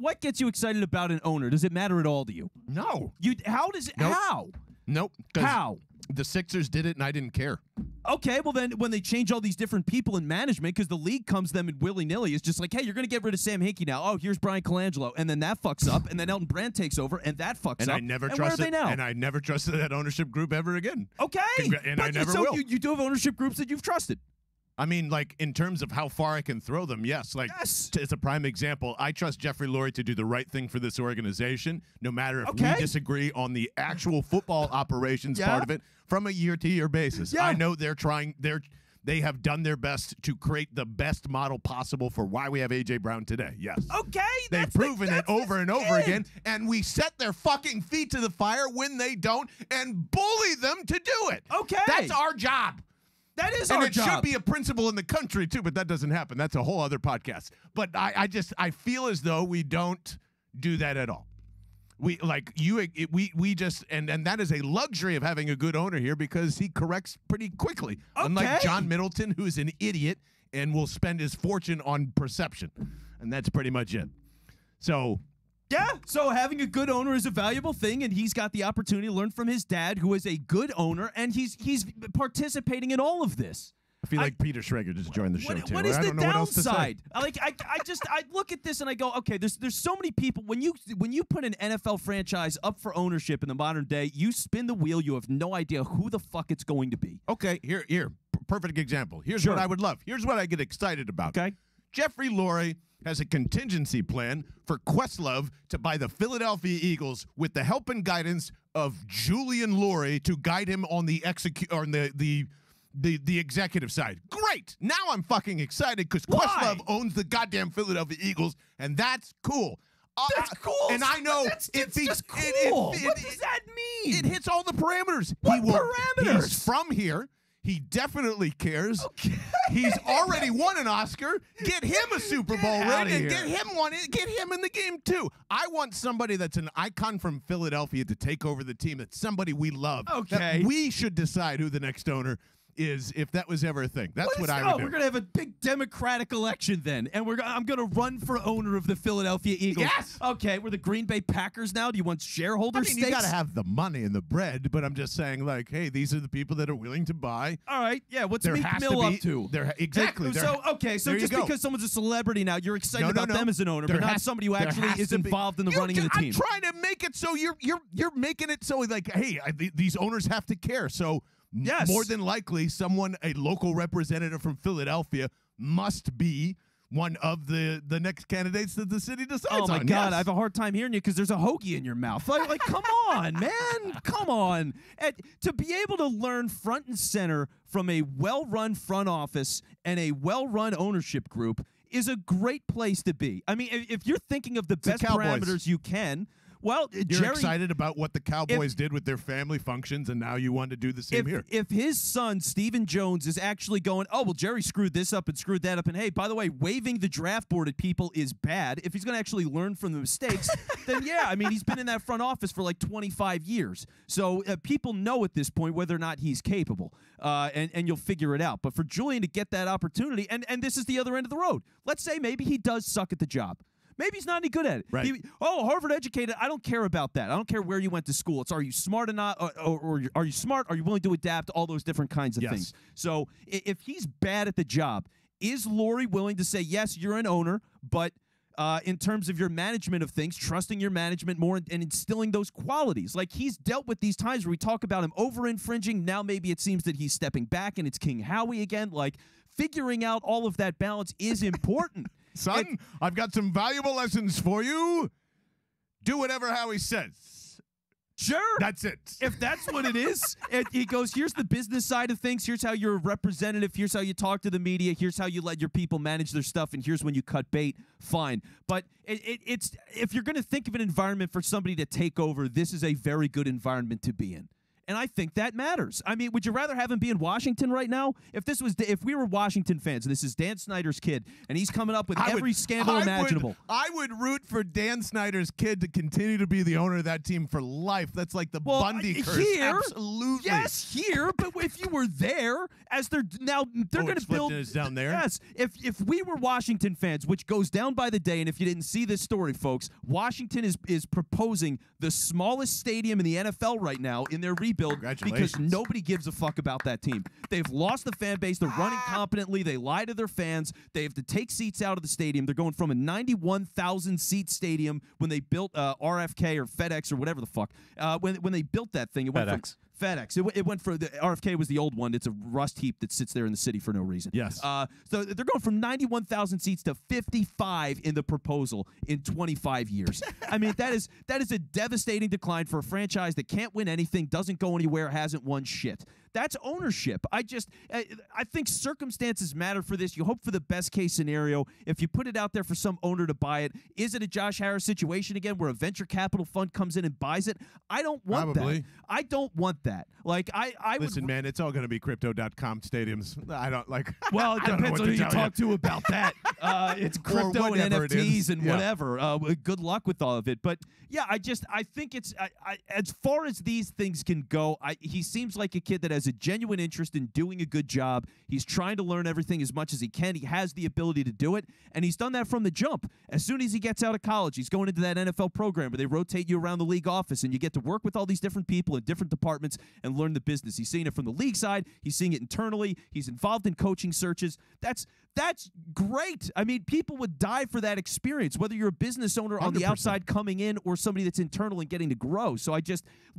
what gets you excited about an owner? Does it matter at all to you? No. How does it? Nope. How? Nope. How? The Sixers did it, and I didn't care. Okay, well then when they change all these different people in management, because the league comes to them in willy-nilly, it's just like, hey, you're going to get rid of Sam Hinkie now. Oh, here's Brian Colangelo. And then that fucks up, and then Elton Brand takes over, and that fucks up. I never and trusted, where are they now? And I never trusted that ownership group ever again. Okay. And I never will. You do have ownership groups that you've trusted. I mean, like, in terms of how far I can throw them, yes. Like, Yes. As a prime example, I trust Jeffrey Lurie to do the right thing for this organization, no matter if we disagree on the actual football operations part of it from a year-to-year basis. Yeah. I know they have done their best to create the best model possible for why we have A.J. Brown today, yes. Okay. They've proven it over and over again, and we set their fucking feet to the fire when they don't and bully them to do it. Okay. That's our job. That is and our it job. should be a principle in the country too, but that doesn't happen. That's a whole other podcast. But I feel as though we don't do that at all. We just that is a luxury of having a good owner here because he corrects pretty quickly. Okay. Unlike John Middleton, who's an idiot and will spend his fortune on perception, and that's pretty much it. So. Yeah, so having a good owner is a valuable thing, and he's got the opportunity to learn from his dad, who is a good owner, and he's participating in all of this. I feel like Peter Schrager just joined the show too. What is I the don't know what else to say. downside? I look at this and I go, okay, there's so many people. When you put an NFL franchise up for ownership in the modern day, you spin the wheel, you have no idea who the fuck it's going to be. Okay, here, perfect example. Here's Sure. what I would love. Here's what I get excited about. Okay. Jeffrey Lurie has a contingency plan for Questlove to buy the Philadelphia Eagles with the help and guidance of Julian Lurie to guide him on the the executive side. Great. Now I'm fucking excited because Questlove owns the goddamn Philadelphia Eagles, and that's cool. That's cool. And I know That's just cool. What does that mean? It hits all the parameters. What parameters? He's from here. He definitely cares. Okay. He's already won an Oscar. Get him a Super Bowl ring and get him in the game too. I want somebody that's an icon from Philadelphia to take over the team. That's somebody we love. Okay. That we should decide who the next owner is if that was ever a thing. That's what I would do. We're going to have a big Democratic election then, and I'm going to run for owner of the Philadelphia Eagles. Yes. Okay, we're the Green Bay Packers now. Do you want shareholder stakes? You got to have the money and the bread, but I'm just saying, like, hey, these are the people that are willing to buy. All right, yeah, what's There Meek has Mill to be- up to? there- exactly. So just because someone's a celebrity now, you're excited about them as an owner, but not somebody who actually is involved in the running of the team. I'm trying to make it so you're making it so like, hey, these owners have to care. So Yes. more than likely, a local representative from Philadelphia must be one of the next candidates that the city decides on. Oh, my God. Yes. I have a hard time hearing you because there's a hoagie in your mouth. Like come on, man. Come on. And to be able to learn front and center from a well-run front office and a well-run ownership group is a great place to be. I mean, if you're thinking of the best parameters you can, well, You're Jerry, excited about what the Cowboys did with their family functions, and now you want to do the same here. If his son, Stephen Jones, is actually going, oh, well, Jerry screwed this up and screwed that up, and hey, by the way, waving the draft board at people is bad. If he's going to actually learn from the mistakes, then yeah, I mean, he's been in that front office for like 25 years. So people know at this point whether or not he's capable, and you'll figure it out. But for Julian to get that opportunity, and this is the other end of the road. Let's say maybe he does suck at the job. Maybe he's not any good at it. Right. Harvard educated. I don't care about that. I don't care where you went to school. It's are you smart or not, or are you smart? Are you willing to adapt? All those different kinds of things. So if he's bad at the job, is Lurie willing to say, yes, you're an owner, but in terms of your management of things, trusting your management more and instilling those qualities? Like he's dealt with these times where we talk about him over-infringing. Now maybe it seems that he's stepping back and it's King Howie again. Like figuring out all of that balance is important. Son, I've got some valuable lessons for you. Do whatever Howie says. Sure. That's it. If that's what it is, he goes, here's the business side of things. Here's how you're a representative. Here's how you talk to the media. Here's how you let your people manage their stuff. And here's when you cut bait. Fine. But it's if you're going to think of an environment for somebody to take over, this is a very good environment to be in. and I think that matters. I mean, would you rather have him be in Washington right now? If we were Washington fans, and this is Dan Snyder's kid, and he's coming up with every scandal imaginable. I would root for Dan Snyder's kid to continue to be the owner of that team for life. That's like the Bundy curse. Absolutely. Yes, here, but if you were there, as they're going to build is down there. Yes, if we were Washington fans, which goes down by the day, and if you didn't see this story, folks, Washington is proposing the smallest stadium in the NFL right now in their rebuild because nobody gives a fuck about that team. They've lost the fan base. They're running competently. They lie to their fans. They have to take seats out of the stadium. They're going from a 91,000 seat stadium when they built RFK or FedEx or whatever the fuck. When they built that thing, it went from FedEx. It went for the RFK was the old one. It's a rust heap that sits there in the city for no reason. Yes. So they're going from 91,000 seats to 55 in the proposal in 25 years. I mean, that is a devastating decline for a franchise that can't win anything, doesn't go anywhere, hasn't won shit. That's ownership. I think circumstances matter for this. You hope for the best case scenario. If you put it out there for some owner to buy it, is it a Josh Harris situation again where a venture capital fund comes in and buys it? I don't want that. I don't want that. Like I listen, man, it's all going to be crypto.com stadiums. I don't like. Well, it depends on who you talk to about that. It's crypto and NFTs and whatever. Good luck with all of it. But yeah, I think it's as far as these things can go. He seems like a kid that has a genuine interest in doing a good job. He's trying to learn everything as much as he can. He has the ability to do it, and he's done that from the jump. As soon as he gets out of college, he's going into that NFL program where they rotate you around the league office, and you get to work with all these different people in different departments and learn the business. He's seeing it from the league side. He's seeing it internally. He's involved in coaching searches. That's great. I mean, people would die for that experience, whether you're a business owner 100%. On the outside coming in or somebody that's internal and getting to grow. So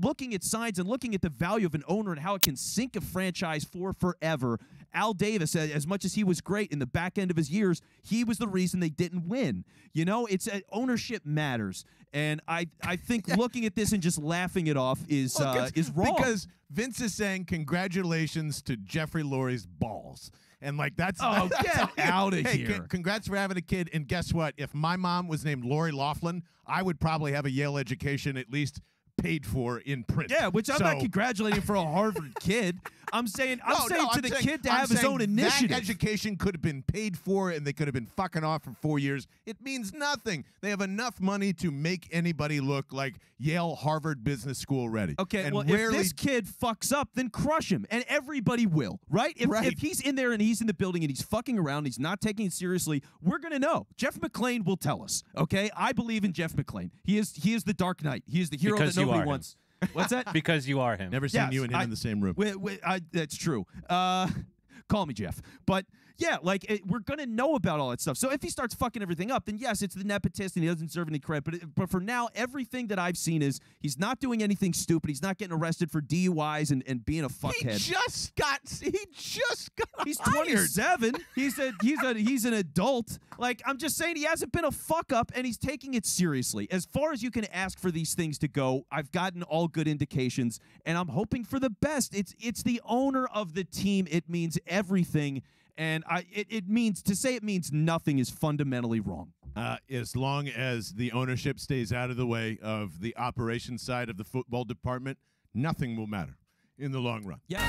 looking at signs and looking at the value of an owner and how it can sink a franchise for forever. Al Davis, as much as he was great in the back end of his years, he was the reason they didn't win. You know, it's ownership matters. And I think looking at this and just laughing it off is wrong. Because Vince is saying congratulations to Jeffrey Lurie's balls. And like get out of here. Congrats for having a kid. And guess what? If my mom was named Lori Loughlin, I would probably have a Yale education at least paid for in print. Yeah, which I'm not congratulating for a Harvard kid. I'm saying to the kid to have his own initiative. That education could have been paid for, and they could have been fucking off for 4 years. It means nothing. They have enough money to make anybody look like Yale, Harvard Business School ready. Okay, and if this kid fucks up, then crush him, and everybody will, right? If he's in there and he's in the building and he's fucking around, and he's not taking it seriously, we're gonna know. Jeff McClain will tell us. Okay, I believe in Jeff McClain. He is the Dark Knight. He is the hero that nobody wants. What's that? Because you are him. Never seen you and him in the same room. That's true. Call me Jeff. But yeah, we're going to know about all that stuff. So if he starts fucking everything up, then yes, it's the nepotist and he doesn't deserve any credit. But for now, everything that I've seen is he's not doing anything stupid. He's not getting arrested for DUIs and being a fuckhead. He just got He's hired. 27. He's an adult. Like, I'm just saying he hasn't been a fuck up and he's taking it seriously. As far as you can ask for these things to go, I've gotten all good indications and I'm hoping for the best. It's the owner of the team. It means everything. And it means nothing is fundamentally wrong. As long as the ownership stays out of the way of the operations side of the football department, nothing will matter in the long run. Yeah.